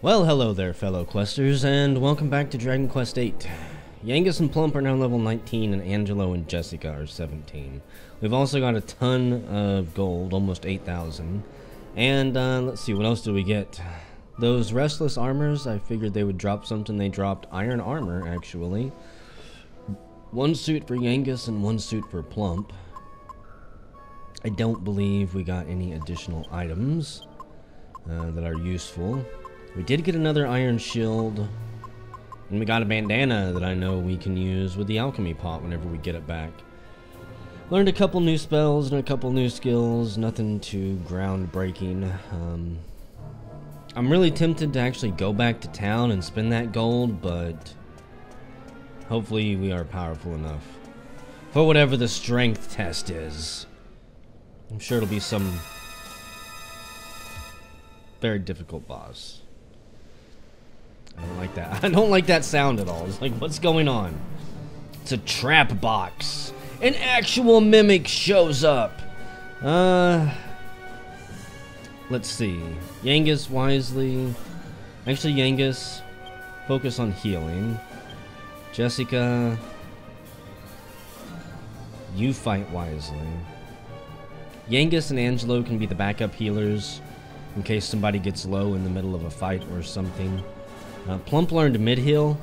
Well, hello there, fellow questers, and welcome back to Dragon Quest VIII. Yangus and Plump are now level 19, and Angelo and Jessica are 17. We've also got a ton of gold, almost 8,000. And let's see, what else do we get? Those restless armors, I figured they would drop something. They dropped iron armor, actually. One suit for Yangus and one suit for Plump. I don't believe we got any additional items that are useful. We did get another iron shield, and we got a bandana that I know we can use with the alchemy pot whenever we get it back. Learned a couple new spells and a couple new skills, nothing too groundbreaking. I'm really tempted to actually go back to town and spend that gold, but hopefully we are powerful enough for whatever the strength test is. I'm sure it'll be some very difficult boss. I don't like that. I don't like that sound at all. It's like, what's going on? It's a trap box. An actual mimic shows up. Let's see. Yangus wisely. Actually, Yangus, focus on healing. Jessica, you fight wisely. Yangus and Angelo can be the backup healers in case somebody gets low in the middle of a fight or something. Plump learned mid-heal.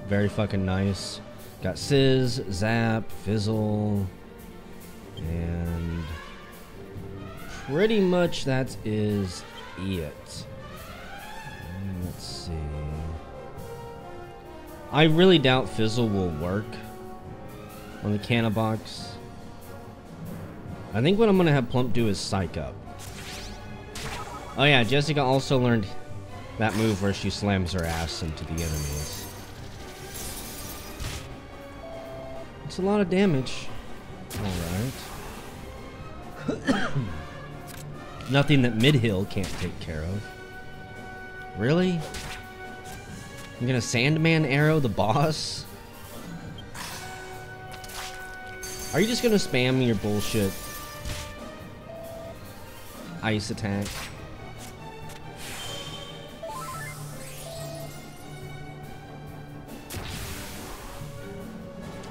Very fucking nice. Got Sizz, Zap, Fizzle, and pretty much that is it. Let's see. I really doubt Fizzle will work on the canna box. I think what I'm gonna have Plump do is psych up. Oh yeah, Jessica also learned that move where she slams her ass into the enemies. It's a lot of damage. Alright. Nothing that mid-hill can't take care of. Really? You're gonna Sandman arrow the boss? Are you just gonna spam your bullshit ice attack?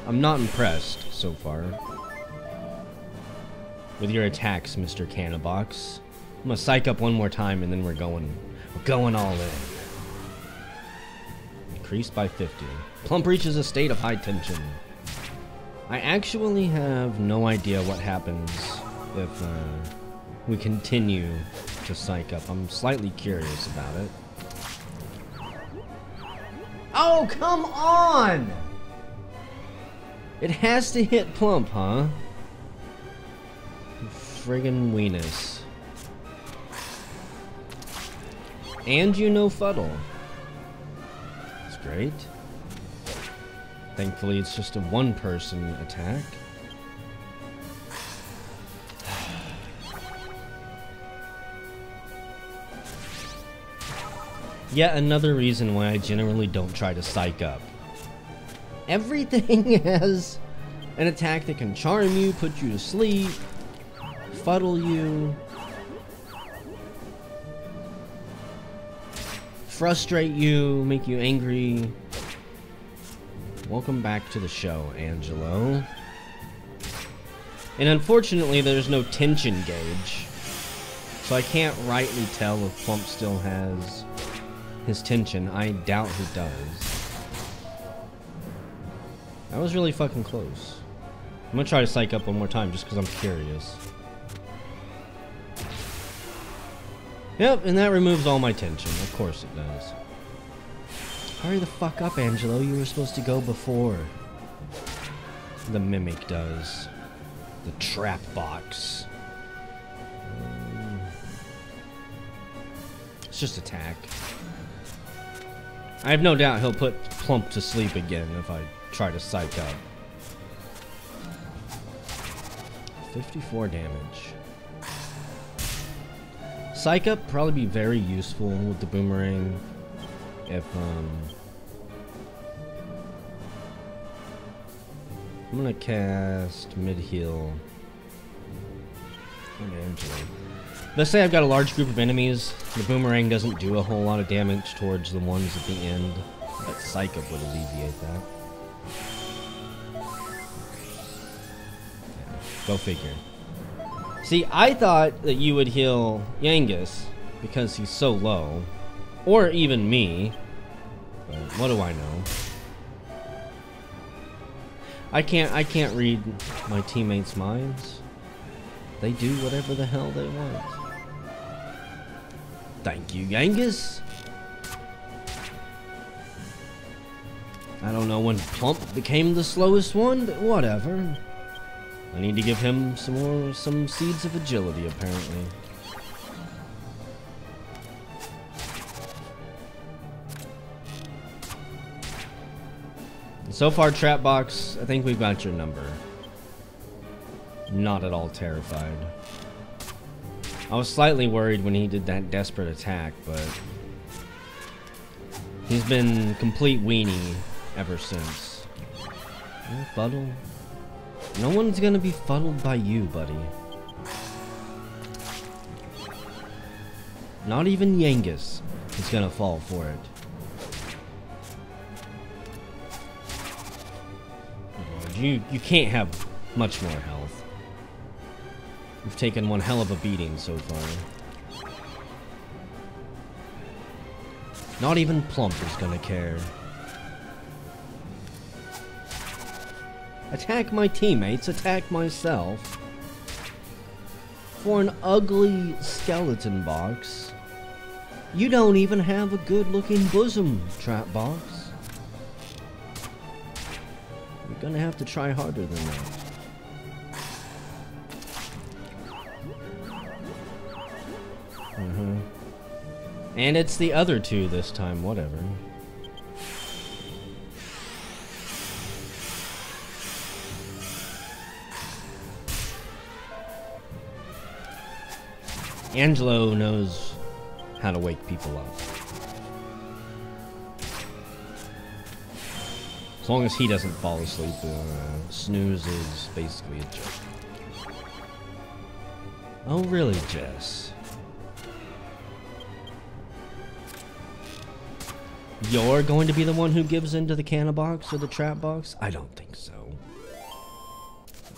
I'm not impressed so far with your attacks, Mr. Cannabox. I'm gonna psych up one more time and then we're going all in. Increased by 50. Plump reaches a state of high tension. I actually have no idea what happens if we continue to psych up. I'm slightly curious about it. Oh, come on! It has to hit Plump, huh? Friggin' weenus. And you know Fuddle. That's great. Thankfully, it's just a one-person attack. Yet another reason why I generally don't try to psych up. Everything has an attack that can charm you, put you to sleep, fuddle you, frustrate you, make you angry. Welcome back to the show, Angelo. And unfortunately, there's no tension gauge, so I can't rightly tell if Plump still has his tension. I doubt he does. That was really fucking close. I'm gonna try to psych up one more time just because I'm curious. Yep, and that removes all my tension. Of course it does. Hurry the fuck up, Angelo. You were supposed to go before the mimic does. The trap box. It's just attack. I have no doubt he'll put Plump to sleep again if I try to psych up. 54 damage. Psych up probably be very useful with the boomerang if I'm gonna cast mid-heal on Angelo. Let's say I've got a large group of enemies. The boomerang doesn't do a whole lot of damage towards the ones at the end. But Psych Up would alleviate that. Yeah, go figure. See, I thought that you would heal Yangus because he's so low. Or even me. But what do I know? I can't read my teammates' minds. They do whatever the hell they want. Thank you, Yangus. I don't know when Plump became the slowest one, but whatever. I need to give him some seeds of agility, apparently. So far, Trap Box, I think we've got your number. Not at all terrified. I was slightly worried when he did that desperate attack, but he's been complete weenie ever since. Oh, Fuddle. No one's gonna be fuddled by you, buddy. Not even Yangus is gonna fall for it. You can't have much more health. You've taken one hell of a beating so far. Not even Plump is gonna care. Attack my teammates, attack myself. For an ugly skeleton box. You don't even have a good looking bosom, Trap Box. You're gonna have to try harder than that. And it's the other two this time, whatever. Angelo knows how to wake people up. As long as he doesn't fall asleep, snooze is basically a joke. Oh really, Jess? You're going to be the one who gives into the canna box or the trap box? I don't think so.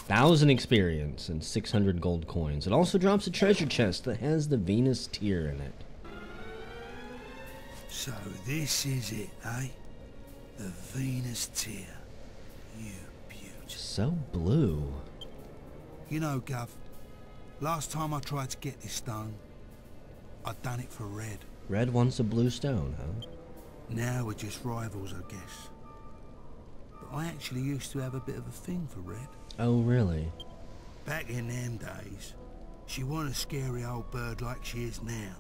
1,000 experience and 600 gold coins. It also drops a treasure chest that has the Venus tear in it. So this is it, eh? The Venus tear. You beauty. So blue. You know, Gov, last time I tried to get this stone, I'd done it for Red. Red wants a blue stone, huh? Now we're just rivals, I guess. But I actually used to have a bit of a thing for Red. Oh, really? Back in them days, she wasn't a scary old bird like she is now.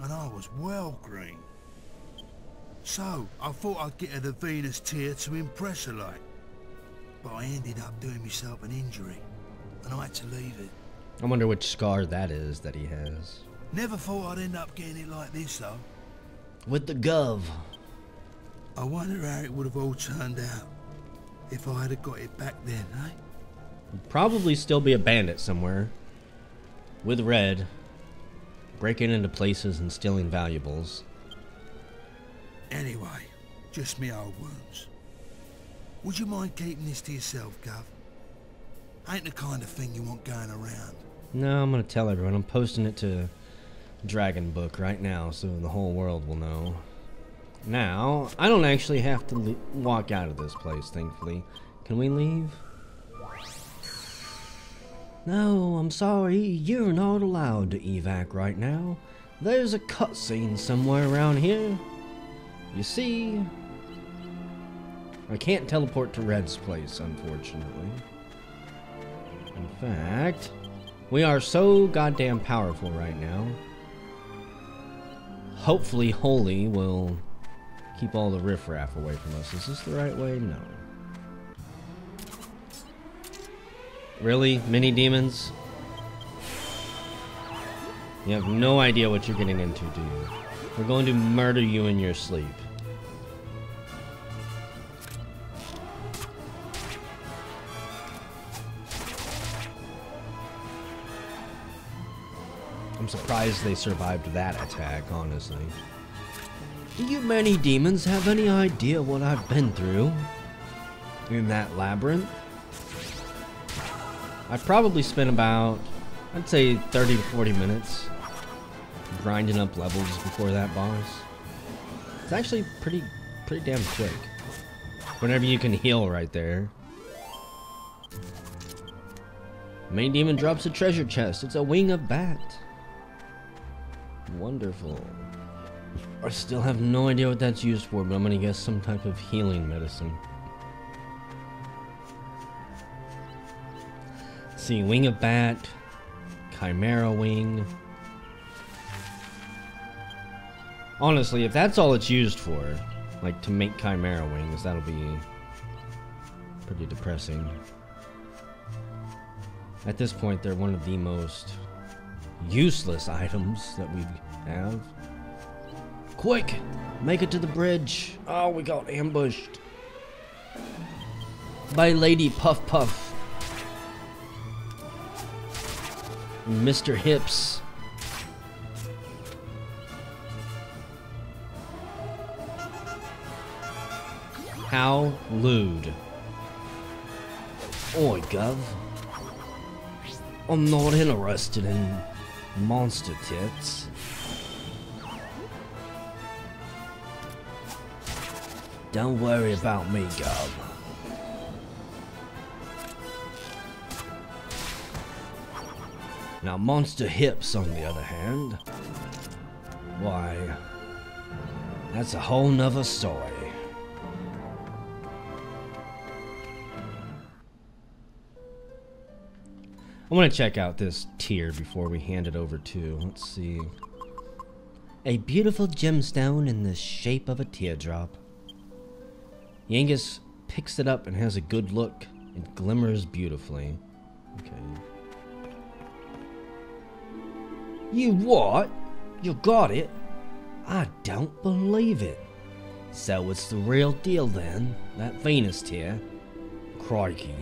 And I was well green. So, I thought I'd get her the Venus tear to impress her like. But I ended up doing myself an injury, and I had to leave it. I wonder which scar that is that he has. Never thought I'd end up getting it like this, though. With the gov. I wonder how it would have all turned out if I had got it back then, eh? You'd probably still be a bandit somewhere. With Red. Breaking into places and stealing valuables. Anyway, just me old wounds. Would you mind keeping this to yourself, Gov? Ain't the kind of thing you want going around. No, I'm gonna tell everyone. I'm posting it to Dragon Book right now so the whole world will know. Now, I don't actually have to walk out of this place, thankfully. Can we leave? No, I'm sorry. You're not allowed to evac right now. There's a cutscene somewhere around here. You see, I can't teleport to Red's place, unfortunately. In fact, we are so goddamn powerful right now. Hopefully Holy will keep all the riffraff away from us. Is this the right way? No. Really? Mini demons? You have no idea what you're getting into, do you? We're going to murder you in your sleep. I'm surprised they survived that attack, honestly. Do you many demons have any idea what I've been through in that labyrinth? I've probably spent about, I'd say 30 to 40 minutes grinding up levels before that boss. It's actually pretty damn quick. Whenever you can heal right there. Main demon drops a treasure chest. It's a wing of bat. Wonderful. I still have no idea what that's used for, but I'm gonna guess some type of healing medicine. Let's see, wing of bat, chimera wing. Honestly, if that's all it's used for, like to make chimera wings, that'll be pretty depressing. At this point, they're one of the most useless items that we have. Quick! Make it to the bridge! Oh, we got ambushed by Lady Puff Puff and Mr. Hips. How lewd. Oi, Gov. I'm not interested in monster tits. Don't worry about me, Gov. Now, monster hips, on the other hand, why, that's a whole nother story. I want to check out this tier before we hand it over to, let's see. A beautiful gemstone in the shape of a teardrop. Yangus picks it up and has a good look. It glimmers beautifully. Okay. You what? You got it? I don't believe it. So it's the real deal then, that Venus tier? Crikey.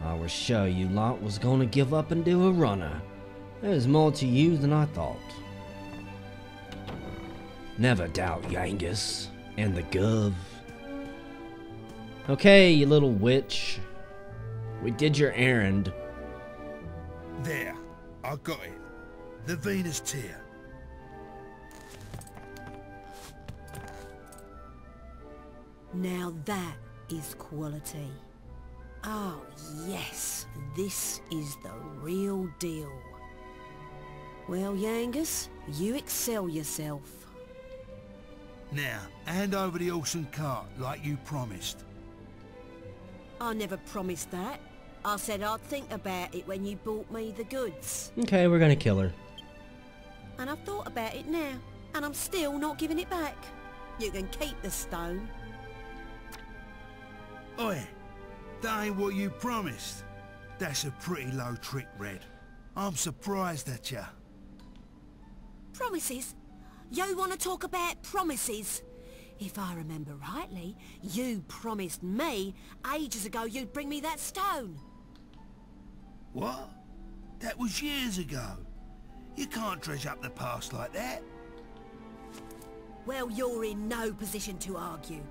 I was sure you lot was gonna give up and do a runner. There's more to you than I thought. Never doubt Yangus and the Gov. Okay, you little witch. We did your errand. There, I got it. The Venus tier. Now that is quality. Oh, yes, this is the real deal. Well, Yangus, you excel yourself. Now, hand over the horse and cart like you promised. I never promised that. I said I'd think about it when you bought me the goods. Okay, we're gonna kill her. And I've thought about it now, and I'm still not giving it back. You can keep the stone. Oi, that ain't what you promised. That's a pretty low trick, Red. I'm surprised at ya. Promises? You want to talk about promises? If I remember rightly, you promised me ages ago you'd bring me that stone. What? That was years ago. You can't dredge up the past like that. Well, you're in no position to argue.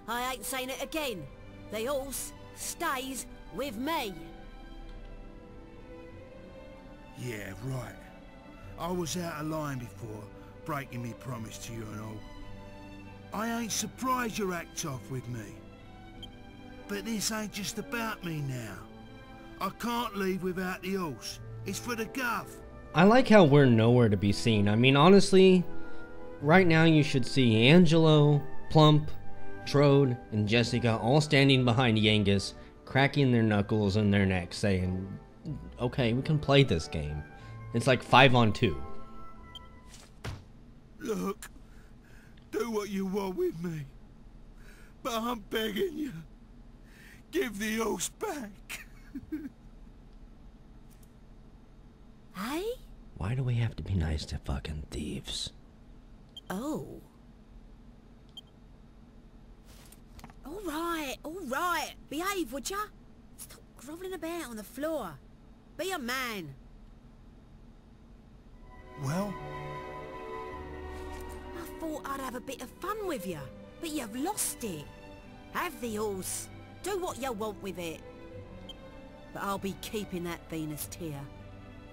I ain't saying it again. The horse stays with me. Yeah, right. I was out of line before, breaking me promise to you and all. I ain't surprised you act off with me. But this ain't just about me now. I can't leave without the horse. It's for the Gov. I like how we're nowhere to be seen. I mean, honestly, right now you should see Angelo, Plump, Trode, and Jessica all standing behind Yangus, cracking their knuckles in their necks, saying, okay, we can play this game. It's like 5-on-2. Look, do what you want with me. But I'm begging you, give the horse back. Hey? Why do we have to be nice to fucking thieves? Oh. All right. Behave, would ya? Stop grovelling about on the floor. Be a man. Well, I thought I'd have a bit of fun with you, but you've lost it. Have the horse. Do what you want with it. But I'll be keeping that Venus tear.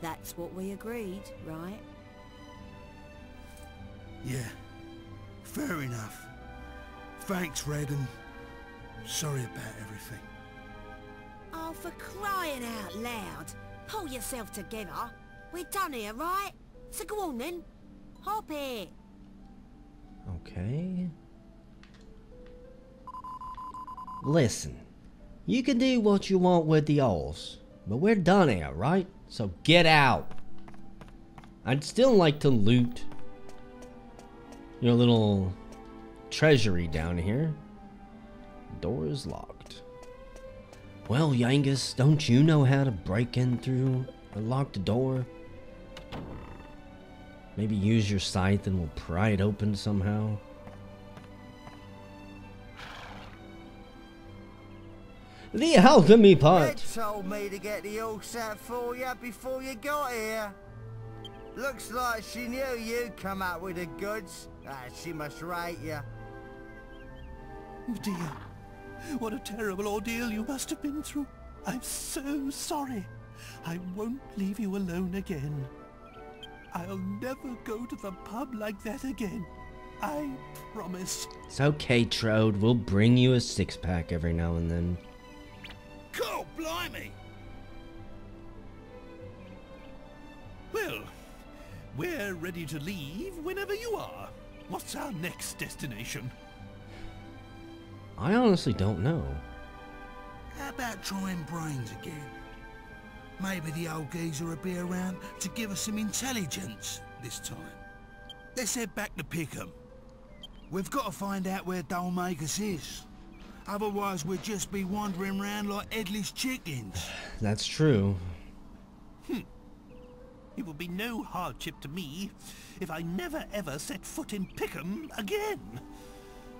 That's what we agreed, right? yeah. Fair enough. Thanks, Red, and sorry about everything. Oh, for crying out loud. Pull yourself together. We're done here, right? So go on then. Hop here. Okay. Listen, you can do what you want with the horse, but we're done here, right? So get out. I'd still like to loot your little treasury down here. Door is locked. Well, Yangus, don't you know how to break in through a locked door? Maybe use your scythe and we'll pry it open somehow. The alchemy pot. Red told me to get the horse out for you before you got here. Looks like she knew you'd come out with the goods. She must rate you. Oh dear, what a terrible ordeal you must have been through. I'm so sorry. I won't leave you alone again. I'll never go to the pub like that again. I promise. It's okay, Trode. We'll bring you a six-pack every now and then. God blimey! Well, we're ready to leave whenever you are. What's our next destination? I honestly don't know. How about trying brains again? Maybe the old geezer will be around to give us some intelligence this time. Let's head back to Pickham. We've got to find out where Dolmagus is. Otherwise we'll just be wandering around like headless chickens. That's true. It will be no hardship to me if I never ever set foot in Pickham again.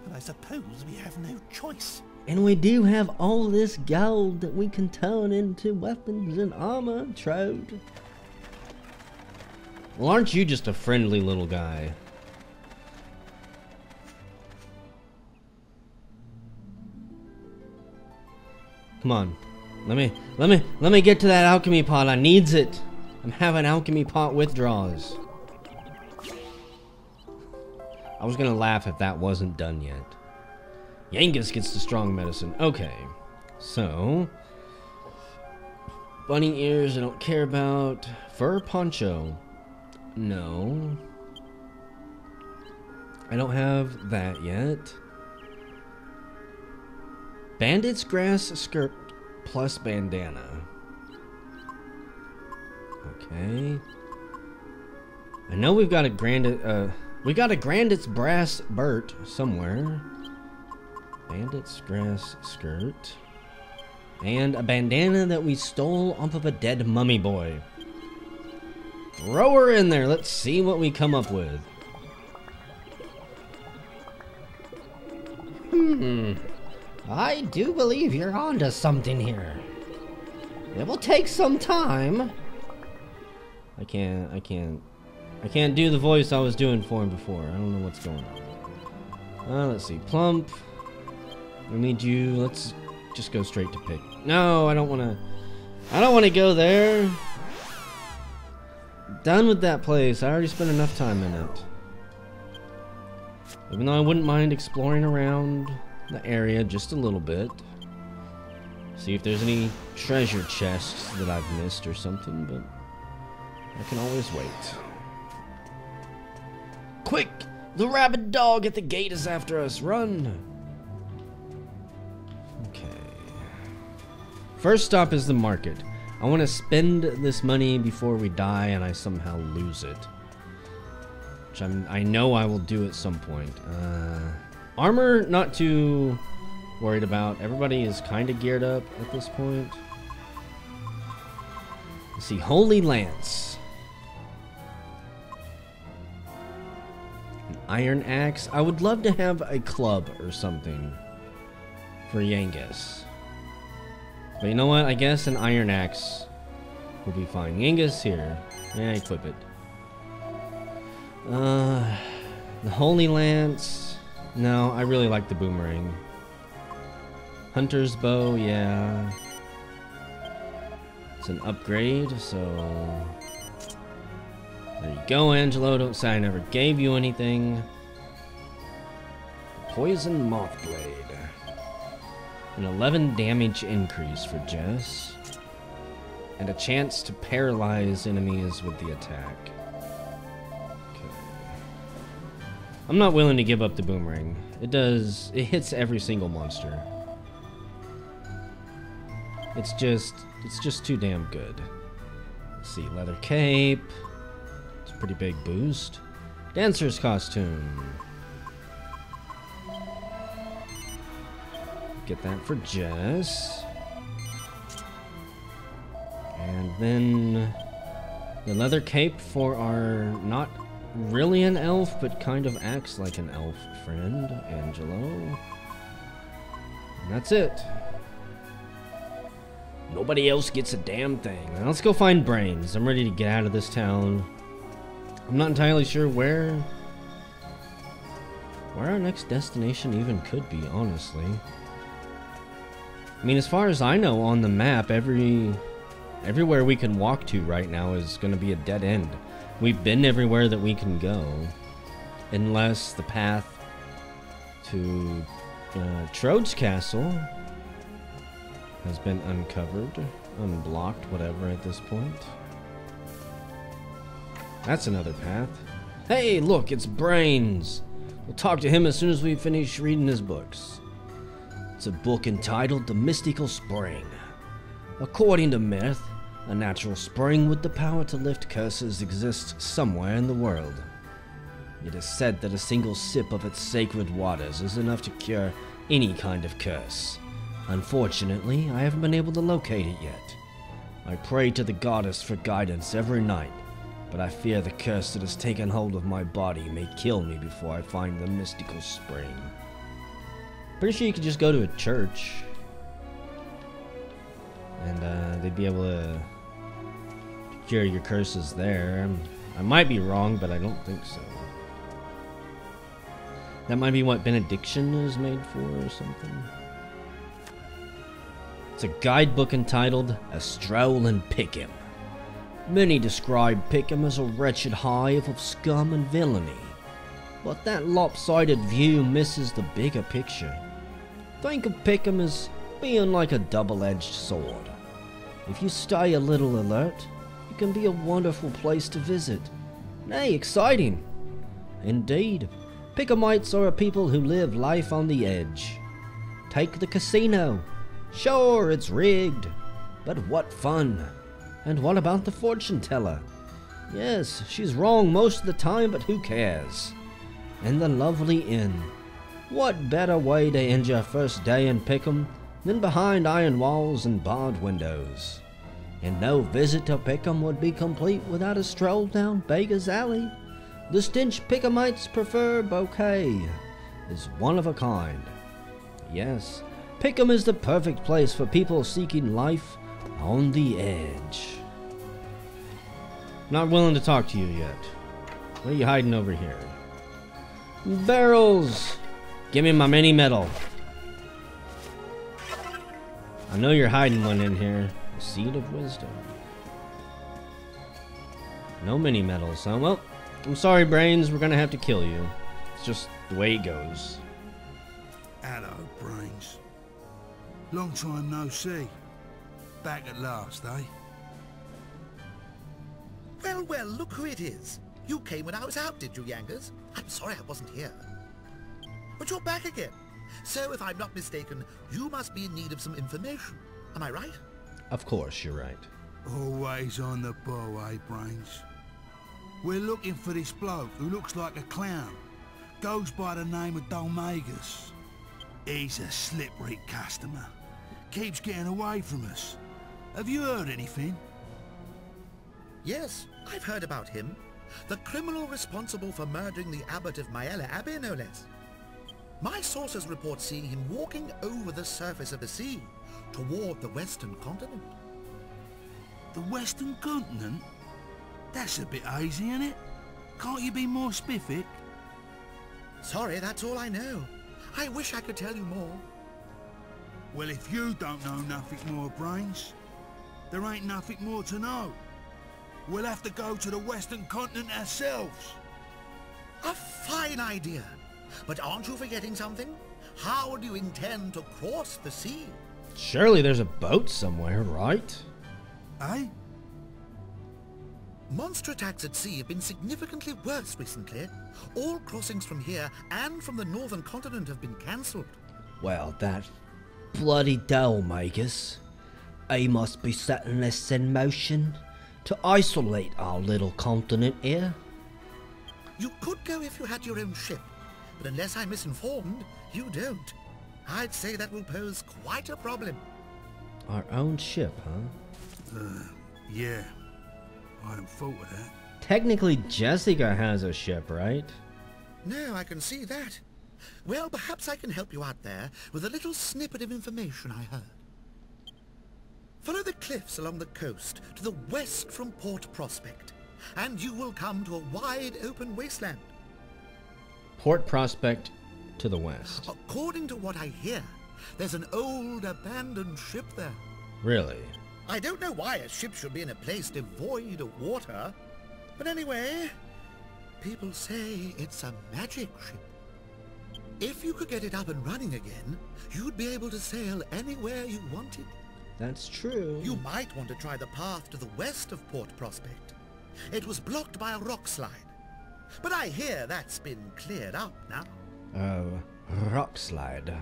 But I suppose we have no choice. And we do have all this gold that we can turn into weapons and armor, Trode. Well, aren't you just a friendly little guy? Come on. Let me get to that alchemy pot. I needs it. I'm having alchemy pot withdrawals. I was gonna laugh if that wasn't done yet. Yangus gets the strong medicine. Okay. So bunny ears I don't care about. Fur poncho. No. I don't have that yet. Bandit's grass skirt plus bandana. Okay. I know we've got a Grandit's brass burt somewhere. Bandit's grass skirt. And a bandana that we stole off of a dead mummy boy. Throw her in there. Let's see what we come up with. I do believe you're onto something here. It will take some time. I can't do the voice I was doing for him before. I don't know what's going on. Let's see. Plump. We need you. Let's just go straight to pick. No, I don't want to go there. Done with that place. I already spent enough time in it. Even though I wouldn't mind exploring around the area just a little bit. See if there's any treasure chests that I've missed or something, but I can always wait. Quick! The rabid dog at the gate is after us. Run! Okay. First stop is the market. I want to spend this money before we die and I somehow lose it. Which I know I will do at some point. Armor, not too worried about. Everybody is kind of geared up at this point. Let's see. Holy Lance. An iron axe. I would love to have a club or something for Yangus. But you know what? I guess an iron axe will be fine. Yangus here. Yeah, equip it. The Holy Lance. No, I really like the boomerang. Hunter's bow, yeah. It's an upgrade, so... There you go, Angelo. Don't say I never gave you anything. Poison Moth Blade. An 11 damage increase for Jess. And a chance to paralyze enemies with the attack. Okay. I'm not willing to give up the boomerang. It hits every single monster. It's just too damn good. Let's see, leather cape. It's a pretty big boost. Dancer's costume. Get that for Jess. And then the leather cape for our not really an elf, but kind of acts like an elf friend, Angelo. And that's it. Nobody else gets a damn thing. Now let's go find Brains. I'm ready to get out of this town. I'm not entirely sure where our next destination even could be, honestly. I mean, as far as I know on the map, everywhere we can walk to right now is going to be a dead end. We've been everywhere that we can go. Unless the path to Trode's Castle has been uncovered, unblocked, whatever at this point. That's another path. Hey, look, it's Brains. We'll talk to him as soon as we finish reading his books. It's a book entitled The Mystical Spring. According to myth, a natural spring with the power to lift curses exists somewhere in the world. It is said that a single sip of its sacred waters is enough to cure any kind of curse. Unfortunately, I haven't been able to locate it yet. I pray to the goddess for guidance every night, but I fear the curse that has taken hold of my body may kill me before I find the mystical spring. Pretty sure you could just go to a church and they'd be able to cure your curses there. I might be wrong, but I don't think so. That might be what benediction is made for or something. It's a guidebook entitled A Stroll in Pickham. Many describe Pickham as a wretched hive of scum and villainy, but that lopsided view misses the bigger picture. Think of Pickham as being like a double-edged sword. If you stay a little alert, it can be a wonderful place to visit. Nay, exciting! Indeed, Pickhamites are a people who live life on the edge. Take the casino. Sure, it's rigged, but what fun! And what about the fortune teller? Yes, she's wrong most of the time, but who cares? And the lovely inn. What better way to end your first day in Pickham than behind iron walls and barred windows? And no visit to Pickham would be complete without a stroll down Beggar's Alley. The stench Pickhamites prefer bouquet is one of a kind. Yes, Pickham is the perfect place for people seeking life on the edge. Not willing to talk to you yet. What are you hiding over here? Barrels! Give me my mini medal. I know you're hiding one in here. A seed of wisdom. No mini medals, huh? Well, I'm sorry, Brains. We're gonna have to kill you. It's just the way it goes. Hello, Brains. Long time no see. Back at last, eh? Well, well, look who it is. You came when I was out, did you, Yangas? I'm sorry I wasn't here. But you're back again. So, if I'm not mistaken, you must be in need of some information. Am I right? Of course, you're right. Always on the ball, eh, Brains? We're looking for this bloke who looks like a clown. Goes by the name of Dolmagus. He's a slippery customer. Keeps getting away from us. Have you heard anything? Yes, I've heard about him. The criminal responsible for murdering the abbot of Maella Abbey, no less. My sources report seeing him walking over the surface of the sea toward the western continent. The western continent? That's a bit hazy, isn't it? Can't you be more specific? Sorry, that's all I know. I wish I could tell you more. Well, if you don't know nothing more, Brains, there ain't nothing more to know. We'll have to go to the Western Continent ourselves. A fine idea. But aren't you forgetting something? How do you intend to cross the sea? Surely there's a boat somewhere, right? Eh? Monster attacks at sea have been significantly worse recently. All crossings from here and from the northern continent have been cancelled. Well, that bloody devil makers. He must be setting this in motion to isolate our little continent here. You could go if you had your own ship, but unless I'm misinformed, you don't. I'd say that will pose quite a problem. Our own ship, huh? Yeah. I hadn't thought of that. Technically, Jessica has a ship, right? No, I can see that. Well, perhaps I can help you out there with a little snippet of information I heard. Follow the cliffs along the coast to the west from Port Prospect, and you will come to a wide open wasteland. Port Prospect to the west. According to what I hear, there's an old abandoned ship there. Really? I don't know why a ship should be in a place devoid of water, but anyway, people say it's a magic ship. If you could get it up and running again, you'd be able to sail anywhere you wanted. That's true. You might want to try the path to the west of Port Prospect. It was blocked by a rock slide, but I hear that's been cleared up now. Oh, rock slide.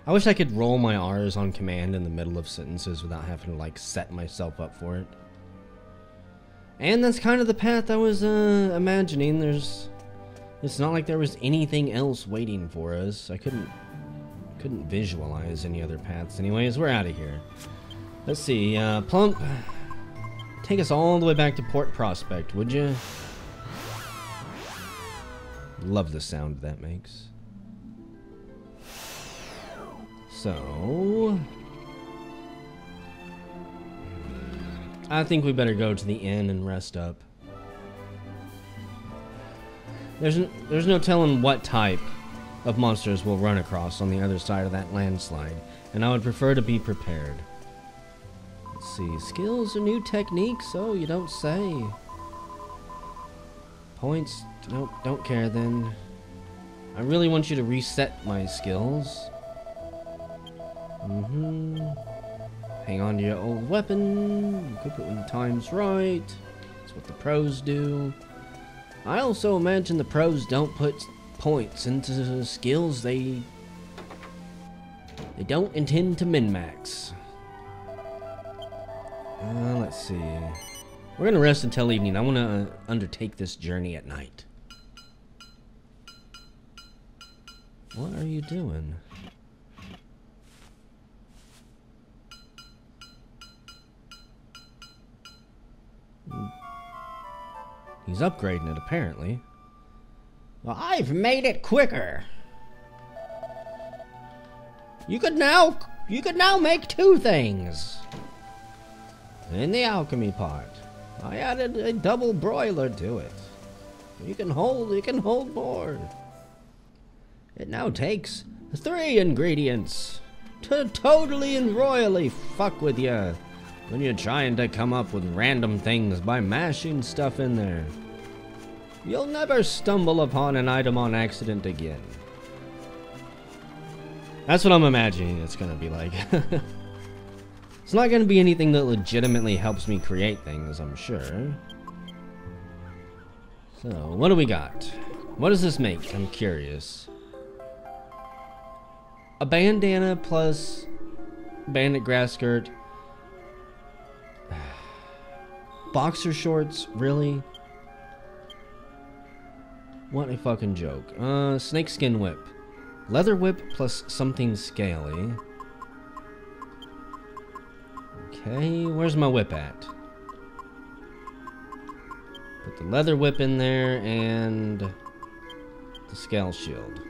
I wish I could roll my R's on command in the middle of sentences without having to, like, set myself up for it. And that's kind of the path I was, imagining. It's not like there was anything else waiting for us. I couldn't visualize any other paths. Anyways, we're out of here. Let's see, Plump, take us all the way back to Port Prospect, would you? Love the sound that makes. So, I think we better go to the inn and rest up. There's no telling what type of monsters we'll run across on the other side of that landslide, and I would prefer to be prepared. Let's see, skills or new techniques? Oh, you don't say. Points? Don't care then. I really want you to reset my skills. Hang on to your old weapon. Equip it when the time's right. That's what the pros do. I also imagine the pros don't put points into skills they don't intend to min-max. Let's see. We're gonna rest until evening. I want to undertake this journey at night. What are you doing? He's upgrading it, apparently. Well, I've made it quicker. You could now make two things. In the alchemy part, I added a double broiler to it. You can hold more. It now takes 3 ingredients to totally and royally fuck with you when you're trying to come up with random things by mashing stuff in there. You'll never stumble upon an item on accident again. That's what I'm imagining it's gonna be like. It's not gonna be anything that legitimately helps me create things, I'm sure. So, what do we got? What does this make? I'm curious. A bandana plus bandit grass skirt. Boxer shorts? Really? What a fucking joke. Snakeskin whip. Leather whip plus something scaly. Okay, where's my whip at? Put the leather whip in there and the scale shield.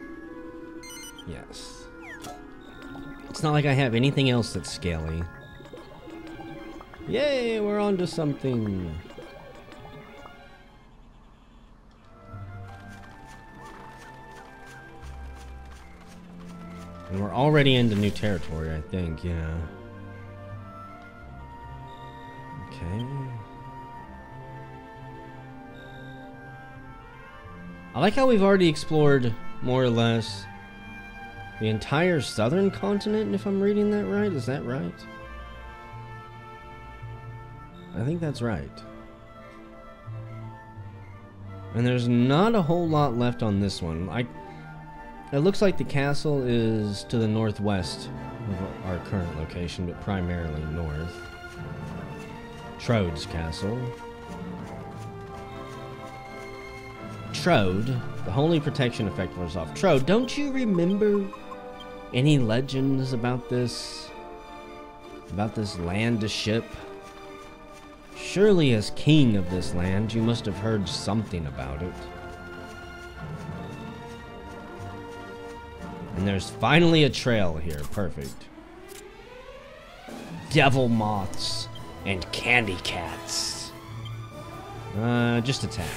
Yes. It's not like I have anything else that's scaly. Yay, we're on to something. And we're already into new territory, I think, yeah. Okay. I like how we've already explored, more or less, the entire southern continent, if I'm reading that right. Is that right? I think that's right. And there's not a whole lot left on this one. It looks like the castle is to the northwest of our current location, but primarily north. Trode's castle. Trode, the holy protection effect wears off. Trode, don't you remember any legends about this? About this land to ship? Surely as king of this land, you must have heard something about it. And there's finally a trail here. Perfect. Devil moths and candy cats. Just attack.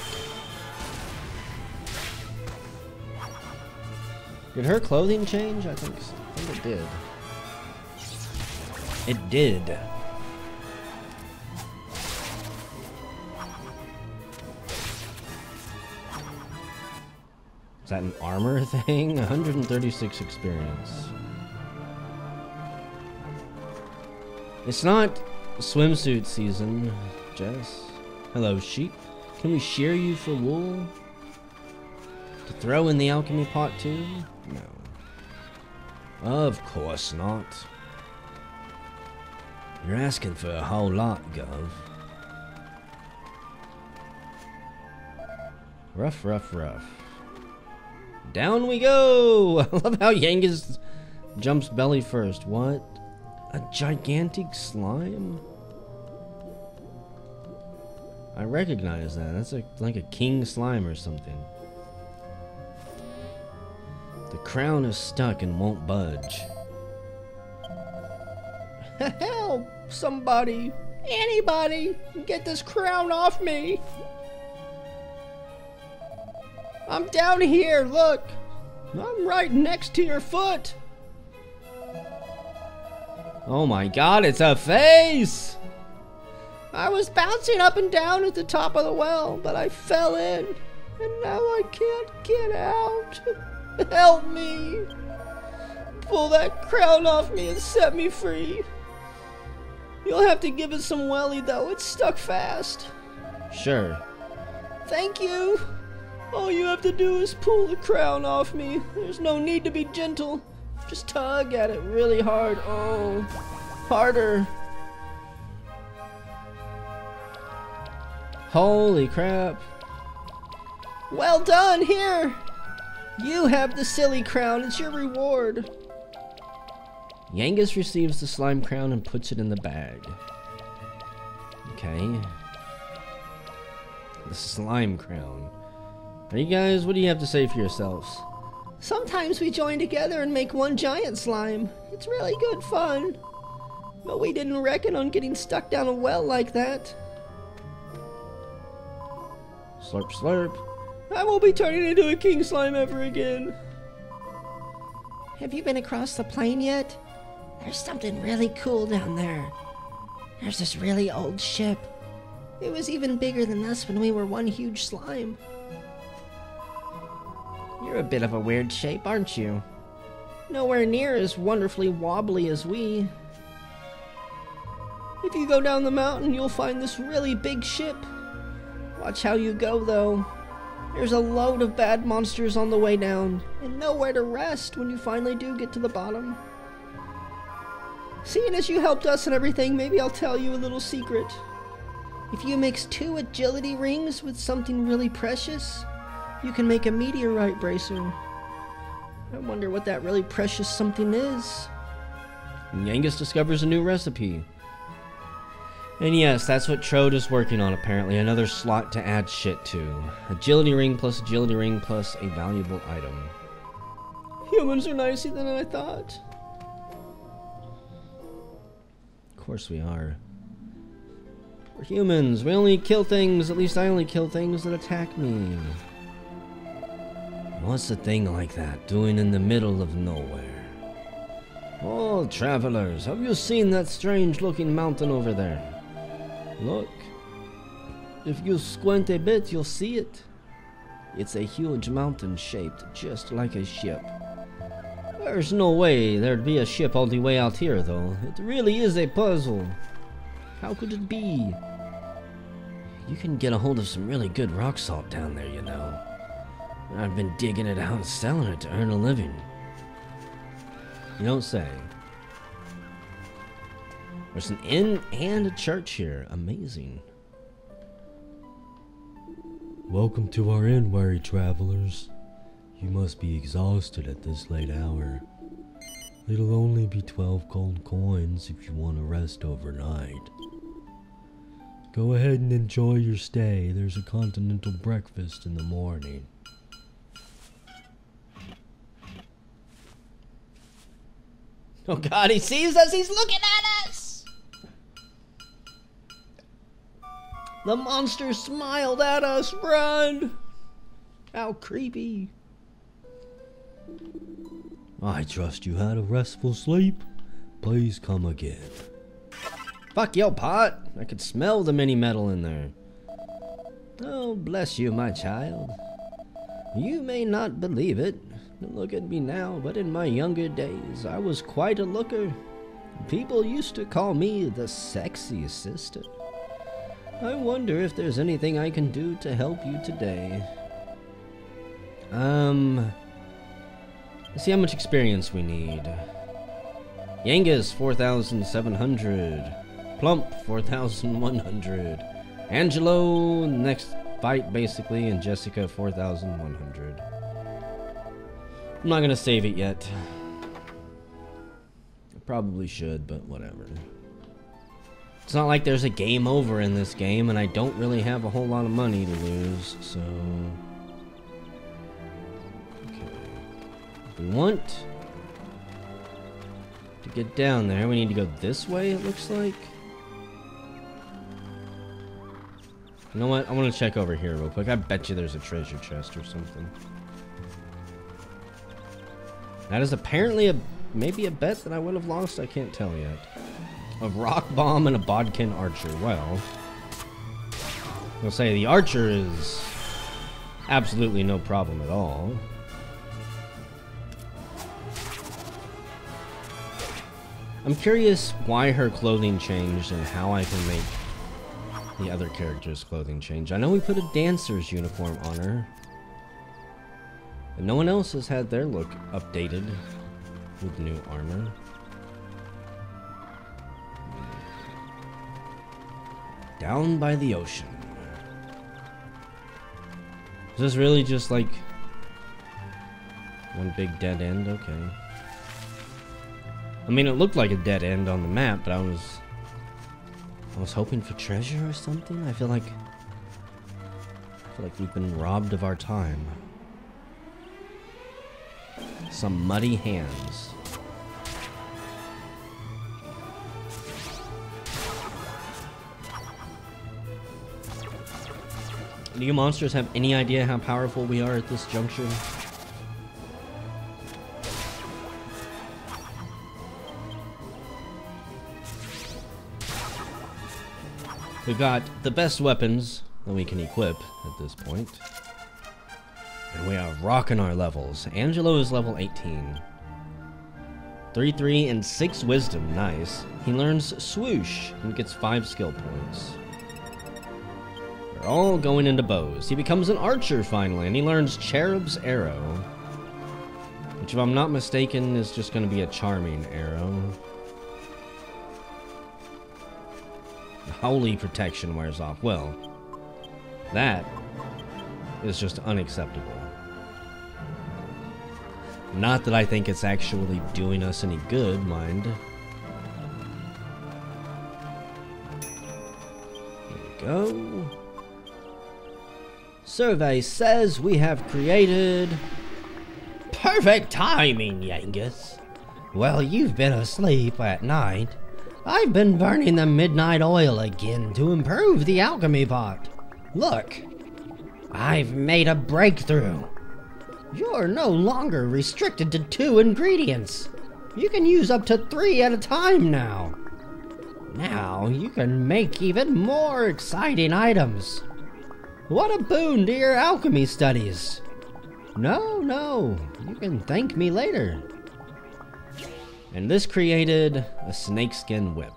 Did her clothing change? I think it did. It did. Is that an armor thing? 136 experience. It's not swimsuit season, Jess. Hello, sheep. Can we shear you for wool? To throw in the alchemy pot too? No. Of course not. You're asking for a whole lot, Gov. Rough, rough, rough. Down we go! I love how Yangus jumps belly first. What? A gigantic slime? I recognize that. That's like a king slime or something. The crown is stuck and won't budge. Help! Somebody! Anybody! Get this crown off me! I'm down here, look! I'm right next to your foot! Oh my god, it's a face! I was bouncing up and down at the top of the well, but I fell in, and now I can't get out. Help me! Pull that crown off me and set me free. You'll have to give it some welly though, it's stuck fast. Sure. Thank you! All you have to do is pull the crown off me. There's no need to be gentle. Just tug at it really hard. Oh, harder. Holy crap. Well done, here. You have the silly crown. It's your reward. Yangus receives the slime crown and puts it in the bag. Okay. The slime crown. Hey guys, what do you have to say for yourselves? Sometimes we join together and make one giant slime. It's really good fun. But we didn't reckon on getting stuck down a well like that. Slurp, slurp. I won't be turning into a king slime ever again. Have you been across the plain yet? There's something really cool down there. There's this really old ship. It was even bigger than us when we were one huge slime. You're a bit of a weird shape, aren't you? Nowhere near as wonderfully wobbly as we. If you go down the mountain, you'll find this really big ship. Watch how you go, though. There's a load of bad monsters on the way down, and nowhere to rest when you finally do get to the bottom. Seeing as you helped us and everything, maybe I'll tell you a little secret. If you mix 2 agility rings with something really precious, you can make a meteorite bracer. I wonder what that really precious something is. Yangus discovers a new recipe. And yes, that's what Trode is working on apparently. Another slot to add shit to. Agility ring plus a valuable item. Humans are nicer than I thought. Of course we are. We're humans. We only kill things. At least I only kill things that attack me. What's a thing like that doing in the middle of nowhere? Oh, travelers, have you seen that strange-looking mountain over there? Look. If you squint a bit, you'll see it. It's a huge mountain shaped just like a ship. There's no way there'd be a ship all the way out here, though. It really is a puzzle. How could it be? You can get a hold of some really good rock salt down there, you know. I've been digging it out and selling it to earn a living. You don't say. There's an inn and a church here. Amazing. Welcome to our inn, weary travelers. You must be exhausted at this late hour. It'll only be 12 gold coins if you want to rest overnight. Go ahead and enjoy your stay. There's a continental breakfast in the morning. Oh God, he sees us! He's looking at us! The monster smiled at us! Run! How creepy. I trust you had a restful sleep. Please come again. Fuck your pot! I could smell the mini metal in there. Oh, bless you, my child. You may not believe it. Look at me now, but in my younger days, I was quite a looker. People used to call me the sexy sister. I wonder if there's anything I can do to help you today. Let's see how much experience we need. Yangus, 4,700. Plump, 4,100. Angelo, next fight basically, and Jessica, 4,100. I'm not gonna save it yet. I probably should, but whatever. It's not like there's a game over in this game, and I don't really have a whole lot of money to lose, so... Okay. If we want to get down there, we need to go this way, it looks like. You know what? I want to check over here real quick. I bet you there's a treasure chest or something. That is apparently maybe a bet that I would have lost. I can't tell yet. A rock bomb and a bodkin archer. Well, I'll say the archer is absolutely no problem at all. I'm curious why her clothing changed and how I can make the other character's clothing change. I know we put a dancer's uniform on her, but no one else has had their look updated with new armor. Down by the ocean. Is this really just like one big dead end? Okay. I mean, it looked like a dead end on the map, but I was hoping for treasure or something. I feel like we've been robbed of our time. Some muddy hands. Do you monsters have any idea how powerful we are at this juncture? We've got the best weapons that we can equip at this point. And we are rocking our levels. Angelo is level 18. 3, and 6 wisdom. Nice. He learns swoosh and gets 5 skill points. We're all going into bows. He becomes an archer finally, and he learns cherub's arrow. Which, if I'm not mistaken, is just going to be a charming arrow. Holy protection wears off. Well, that is just unacceptable. Not that I think it's actually doing us any good, mind. There we go. Survey says we have created... Perfect timing, Yangus. Well, you've been asleep at night. I've been burning the midnight oil again to improve the alchemy pot. Look, I've made a breakthrough. You're no longer restricted to 2 ingredients. You can use up to 3 at a time now. Now you can make even more exciting items. What a boon to your alchemy studies. No, you can thank me later. And this created a snakeskin whip.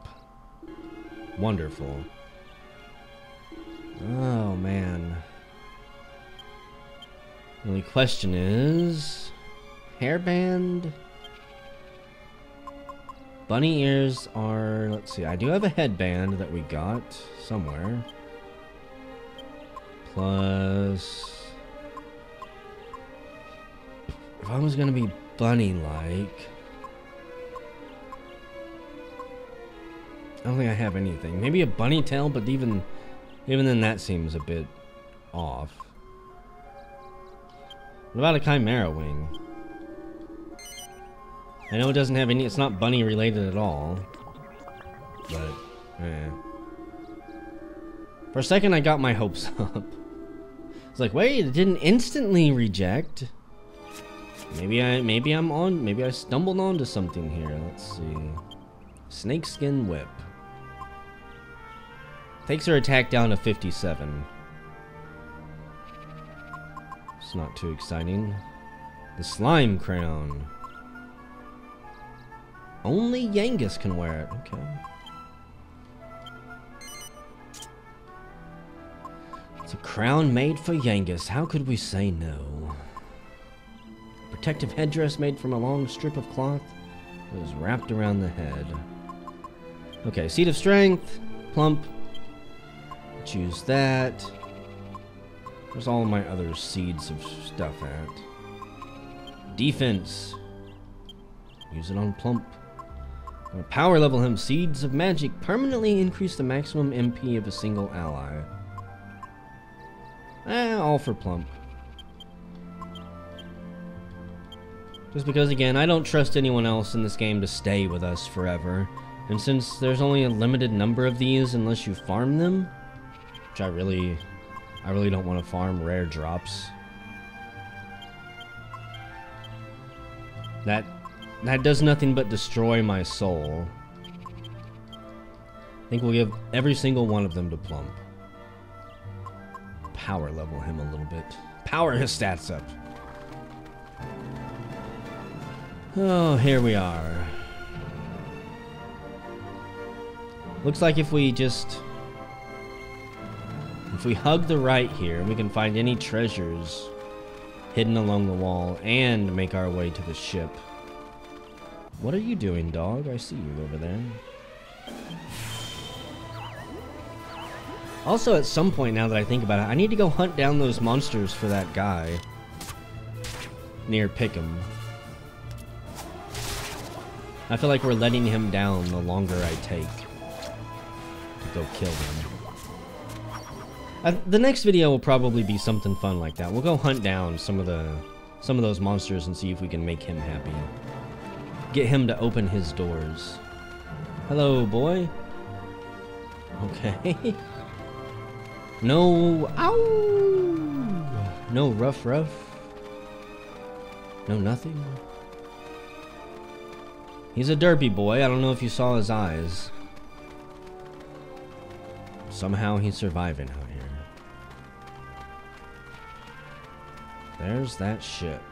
Wonderful. Oh man. The only question is... hairband... bunny ears are... let's see, I do have a headband that we got somewhere. Plus... if I was gonna be bunny-like... I don't think I have anything. Maybe a bunny tail, but even then that seems a bit off. What about a chimera wing? I know it doesn't have any, it's not bunny related at all. But, for a second I got my hopes up. It's like, wait, it didn't instantly reject. Maybe I stumbled onto something here. Let's see. Snakeskin whip. Takes her attack down to 57. It's not too exciting. The slime crown. Only Yangus can wear it. Okay. It's a crown made for Yangus. How could we say no? Protective headdress made from a long strip of cloth that was wrapped around the head. Okay, seed of strength, plump. Choose that. Where's all my other seeds of stuff at? Defense. Use it on plump. Power level him. Seeds of magic permanently increase the maximum MP of a single ally. All for plump. Just because, again, I don't trust anyone else in this game to stay with us forever. And since there's only a limited number of these unless you farm them, which I really don't want to farm rare drops. That does nothing but destroy my soul. I think we'll give every single one of them to Plump. Power level him a little bit. Power his stats up. Oh, here we are. Looks like if we hug the right here, we can find any treasures hidden along the wall and make our way to the ship. What are you doing, dog? I see you over there. Also, at some point, now that I think about it, I need to go hunt down those monsters for that guy near Pickham. I feel like we're letting him down the longer I take to go kill him. The next video will probably be something fun like that. We'll go hunt down some of those monsters and see if we can make him happy. Get him to open his doors. Hello, boy. Okay. No, ow! No rough. No nothing. He's a derpy boy. I don't know if you saw his eyes. Somehow he's surviving out here. There's that ship.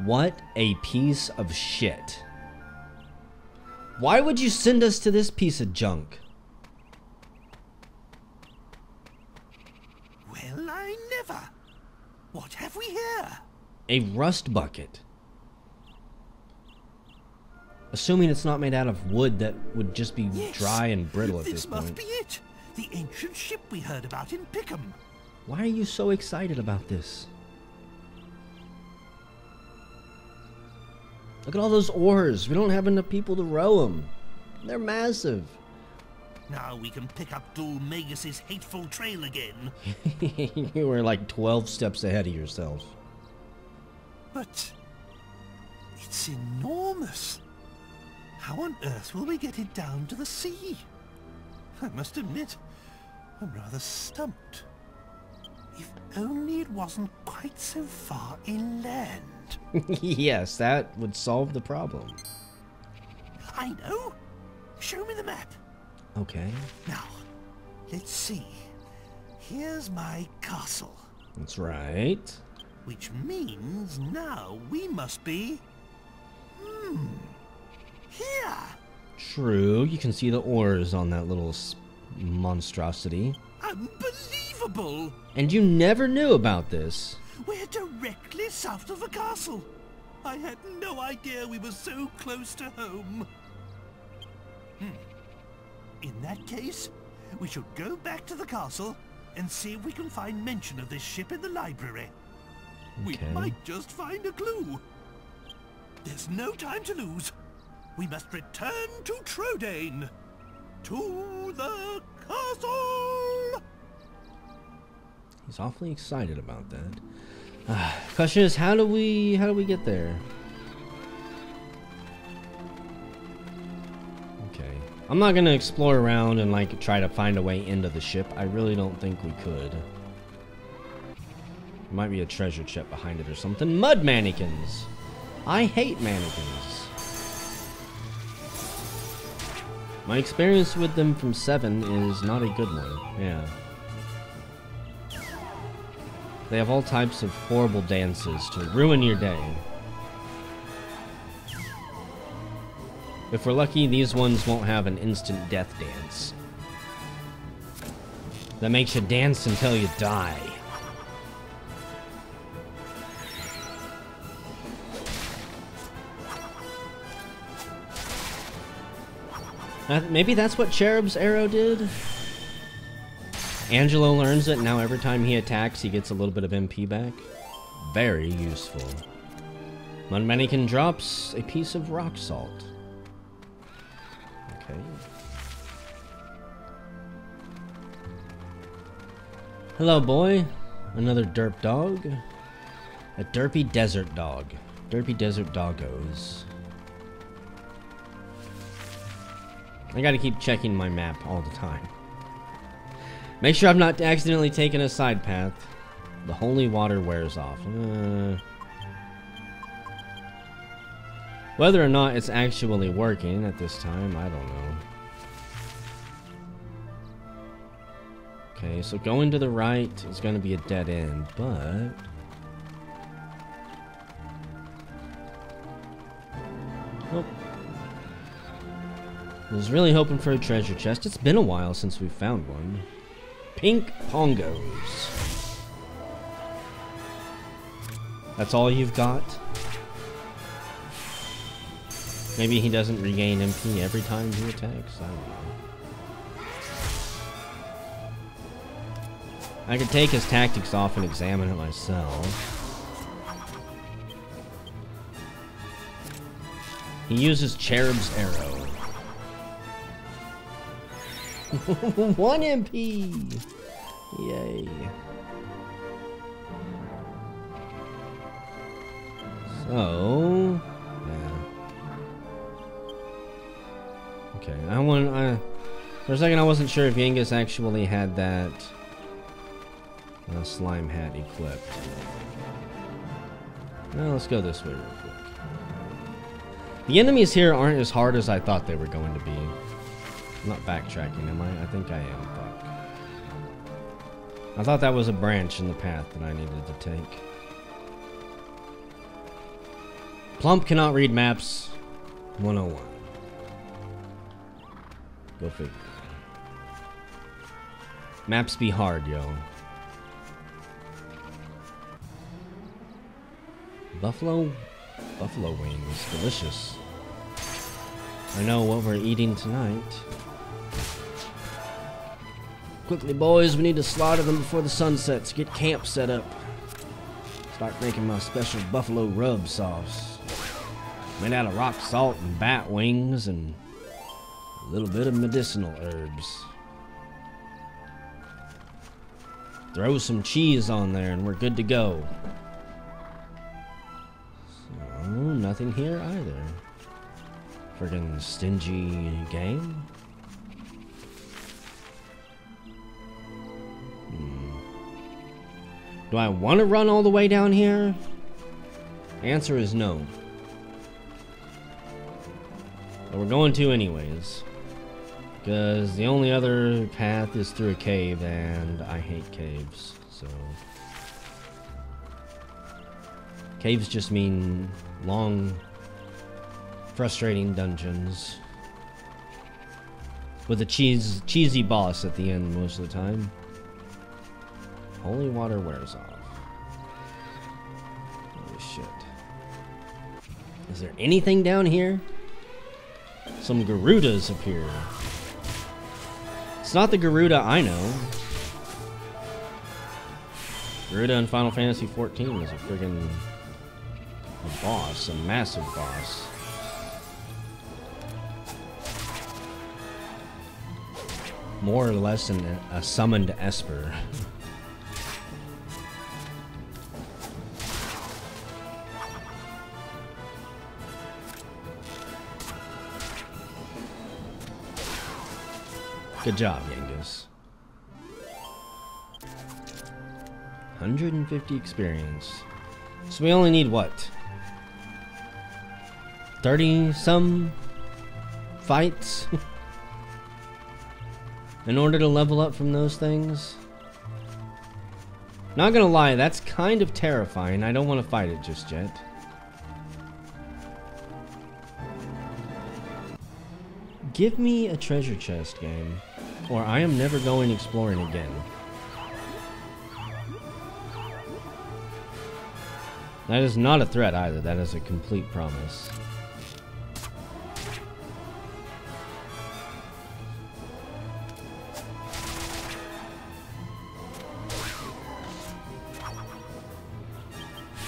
What a piece of shit. Why would you send us to this piece of junk? Well, I never. What have we here? A rust bucket. Assuming it's not made out of wood that would just be dry and brittle at this point. This must be it. The ancient ship we heard about in Pickham. Why are you so excited about this? Look at all those oars. We don't have enough people to row them. They're massive. Now we can pick up Dul Magus's hateful trail again. You were like 12 steps ahead of yourself. But it's enormous. How on earth will we get it down to the sea? I must admit, I'm rather stumped. If only it wasn't quite so far inland. Yes, that would solve the problem. I know. Show me the map. Okay. Now, let's see. Here's my castle. That's right. Which means now we must be... here. True, you can see the oars on that little monstrosity. Unbelievable! And you never knew about this. We're directly south of the castle. I had no idea we were so close to home. In that case, we should go back to the castle and see if we can find mention of this ship in the library. Okay. We might just find a clue. There's no time to lose. We must return to Ch.19. To the castle! He's awfully excited about that. Question is, how do we get there? Okay. I'm not gonna explore around and like try to find a way into the ship. I really don't think we could. There might be a treasure chest behind it or something. Mud mannequins! I hate mannequins. My experience with them from 7 is not a good one. Yeah. They have all types of horrible dances to ruin your day. If we're lucky, these ones won't have an instant death dance. That makes you dance until you die. Maybe that's what Cherub's arrow did? Angelo learns it, now every time he attacks, he gets a little bit of MP back. Very useful. Mud Mannequin drops a piece of rock salt. Okay. Hello, boy. Another derp dog. A derpy desert dog. Derpy desert doggos. I gotta keep checking my map all the time. Make sure I'm not accidentally taking a side path. The holy water wears off. Whether or not it's actually working at this time, I don't know. Okay, so going to the right is going to be a dead end, but... Nope. I was really hoping for a treasure chest. It's been a while since we found one. Pink pongos. That's all you've got? Maybe he doesn't regain MP every time he attacks? I don't know. I could take his tactics off and examine it myself. He uses Cherub's arrow. 1 MP! Yay. So... yeah. Okay, for a second I wasn't sure if Yangus actually had that slime hat equipped. Well, let's go this way real quick. The enemies here aren't as hard as I thought they were going to be. I'm not backtracking, am I? I think I am. Fuck. I thought that was a branch in the path that I needed to take. Plump cannot read maps 101. Go figure. Maps be hard, yo. Buffalo wings, delicious. I know what we're eating tonight. Quickly, boys, we need to slaughter them before the sun sets. Get camp set up. Start making my special buffalo rub sauce. Made out of rock salt and bat wings and a little bit of medicinal herbs. Throw some cheese on there and we're good to go. So, nothing here either. Friggin' stingy game. Do I want to run all the way down here? Answer is no. But we're going to anyways. Because the only other path is through a cave, and I hate caves, so... Caves just mean long, frustrating dungeons. With a cheesy boss at the end most of the time. Holy water wears off. Holy shit. Is there anything down here? Some Garudas appear. It's not the Garuda I know. Garuda in Final Fantasy XIV is a friggin' boss, a massive boss. More or less a summoned Esper. Good job, Yangus. 150 experience. So we only need what? 30 some fights in order to level up from those things? Not gonna lie, that's kind of terrifying. I don't want to fight it just yet. Give me a treasure chest game, or I am never going exploring again. That is not a threat either, that is a complete promise.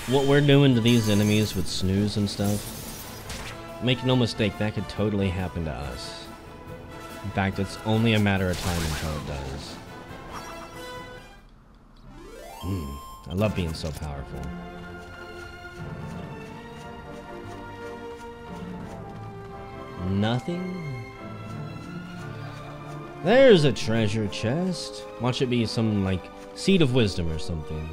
What we're doing to these enemies with snooze and stuff, make no mistake, that could totally happen to us. In fact, it's only a matter of time until it does. I love being so powerful. Nothing? There's a treasure chest. Watch it be some, like, seed of wisdom or something.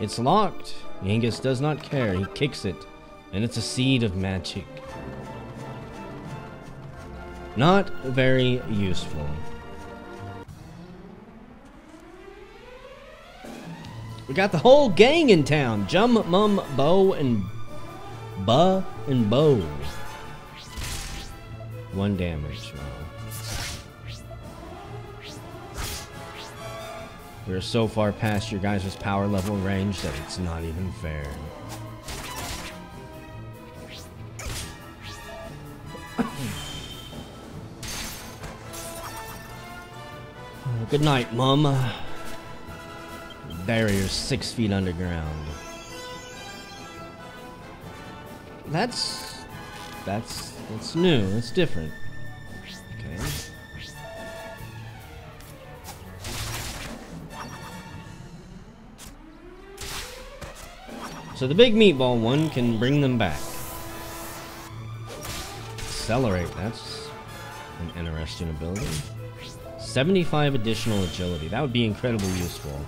It's locked. Yangus does not care. He kicks it. And it's a seed of magic. Not very useful. We got the whole gang in town. Jum, Mum, Bo, and Buh and Bo. 1 damage. Wow. We're so far past your guys' power level range that it's not even fair. Good night, Mum. Barrier 6 feet underground. That's new. It's different. Okay. So the big meatball one can bring them back. Accelerate. That's an interesting ability. 75 additional agility. That would be incredibly useful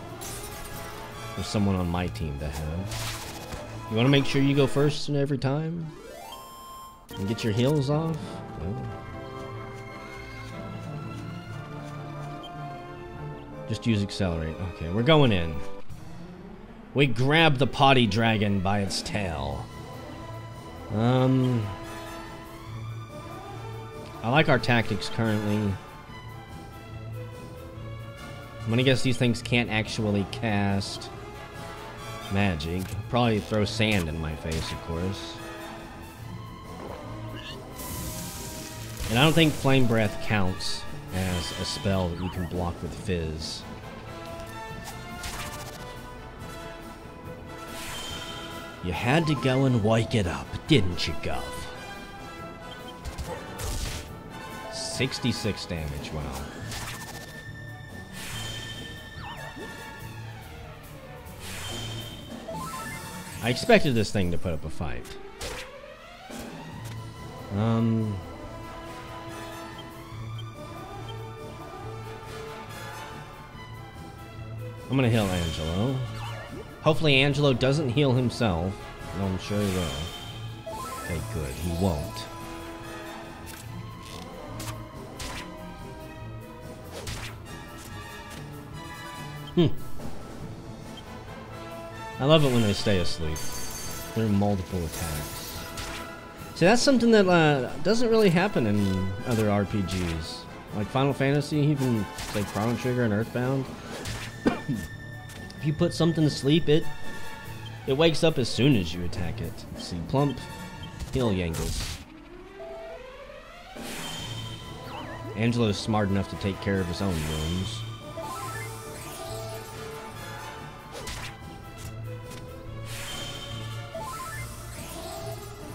for someone on my team to have. You want to make sure you go first every time? And get your heals off? Well, just use accelerate. Okay, we're going in. We grab the potty dragon by its tail. I like our tactics currently. I'm gonna guess these things can't actually cast magic. Probably throw sand in my face, of course. And I don't think Flame Breath counts as a spell that you can block with Fizz. You had to go and wake it up, didn't you, Gov? 66 damage, wow. I expected this thing to put up a fight. I'm gonna heal Angelo. Hopefully Angelo doesn't heal himself. No, I'm sure he will. Okay, good. He won't. I love it when they stay asleep through multiple attacks. See, that's something that doesn't really happen in other RPGs. Like Final Fantasy, even say Chrono Trigger and Earthbound. If you put something to sleep, it wakes up as soon as you attack it. See, plump, heal Yangus. Angelo's smart enough to take care of his own wounds.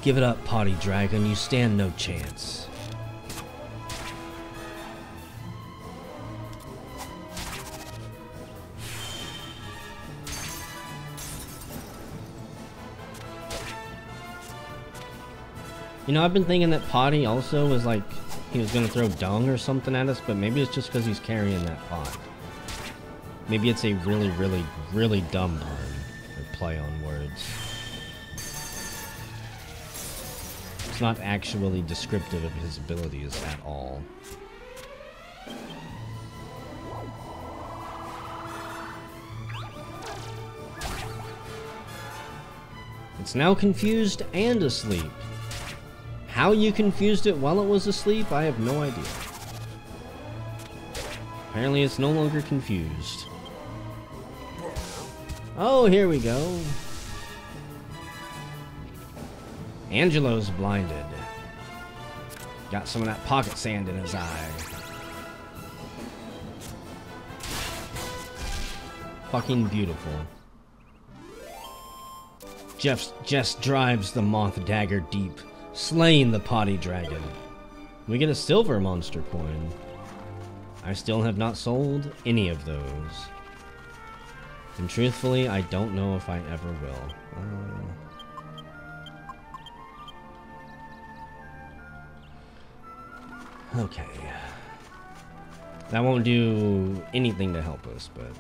Give it up, Potty Dragon. You stand no chance. You know, I've been thinking that Potty also was like, he was gonna throw dung or something at us, but maybe it's just because he's carrying that pot. Maybe it's a really, really, really dumb pun, or play on words. It's not actually descriptive of his abilities at all. It's now confused and asleep. How you confused it while it was asleep, I have no idea. Apparently it's no longer confused. Oh, here we go. Angelo's blinded. Got some of that pocket sand in his eye. Fucking beautiful. Jess drives the moth dagger deep, slaying the potty dragon. We get a silver monster coin. I still have not sold any of those. And truthfully, I don't know if I ever will. Okay. That won't do anything to help us, but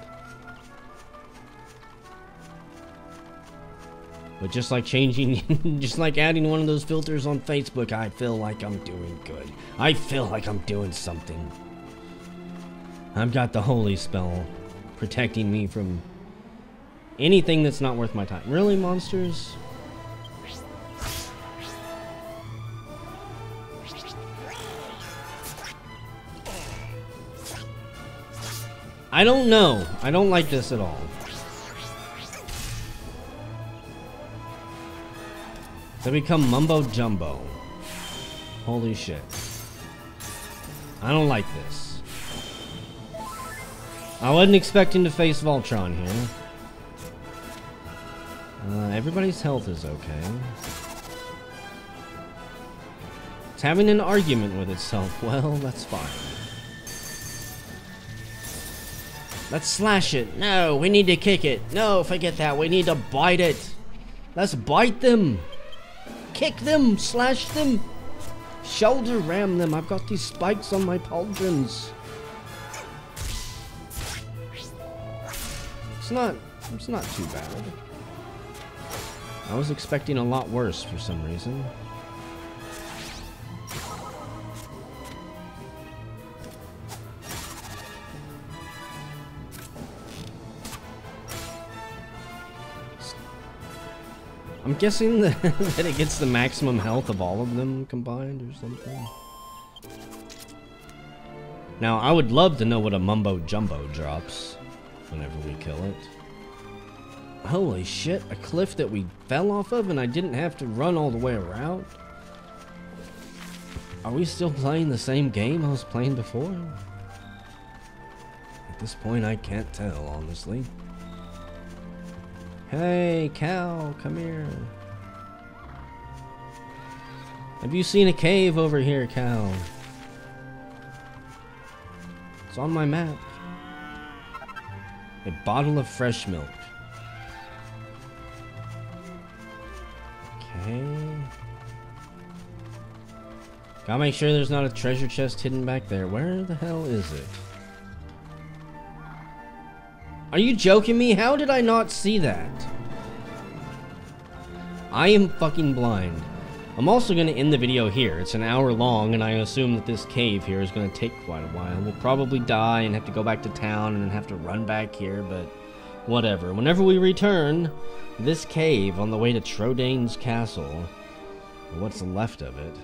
just like changing, just like adding one of those filters on Facebook, I feel like I'm doing good. I feel like I'm doing something. I've got the holy spell protecting me from anything that's not worth my time. Really, monsters? I don't know. I don't like this at all. They become mumbo jumbo. Holy shit. I don't like this. I wasn't expecting to face Voltron here. Everybody's health is okay. It's having an argument with itself. Well, that's fine. Let's slash it. No, we need to kick it. No, forget that. We need to bite it. Let's bite them. Kick them. Slash them. Shoulder ram them. I've got these spikes on my pauldrons. It's not too bad. I was expecting a lot worse for some reason. I'm guessing that it gets the maximum health of all of them combined or something. Now, I would love to know what a mumbo jumbo drops whenever we kill it. Holy shit, a cliff that we fell off of and I didn't have to run all the way around? Are we still playing the same game I was playing before? At this point, I can't tell, honestly. Hey, Cal, come here. Have you seen a cave over here, Cal? It's on my map. A bottle of fresh milk. Okay. Gotta make sure there's not a treasure chest hidden back there. Where the hell is it? Are you joking me? How did I not see that? I am fucking blind. I'm also going to end the video here. It's an hour long, and I assume that this cave here is going to take quite a while. We'll probably die and have to go back to town and then have to run back here, but whatever. Whenever we return, this cave on the way to Ch.19's castle, what's left of it,